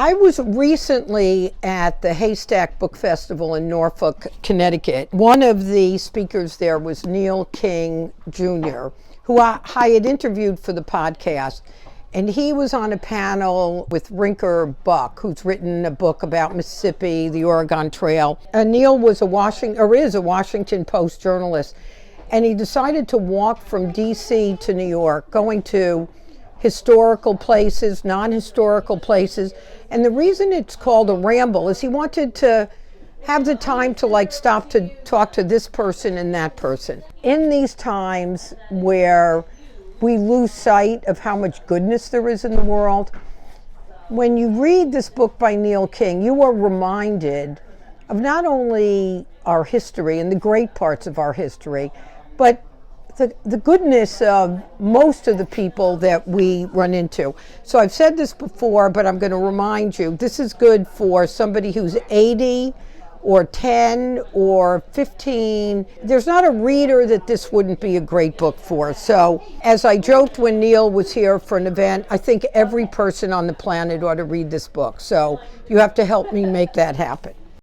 I was recently at the Haystack Book Festival in Norfolk, Connecticut. One of the speakers there was Neil King Jr., who I had interviewed for the podcast. And he was on a panel with Rinker Buck, who's written a book about Mississippi, the Oregon Trail. And Neil was is a Washington Post journalist. And he decided to walk from D.C. to New York, going to historical places, non-historical places. And the reason it's called a ramble is he wanted to have the time to stop to talk to this person and that person. In these times where we lose sight of how much goodness there is in the world, when you read this book by Neil King, you are reminded of not only our history and the great parts of our history, but the goodness of most of the people that we run into. So I've said this before, but I'm going to remind you, this is good for somebody who's 80 or 10 or 15. There's not a reader that this wouldn't be a great book for. So as I joked when Neil was here for an event, I think every person on the planet ought to read this book. So you have to help me make that happen.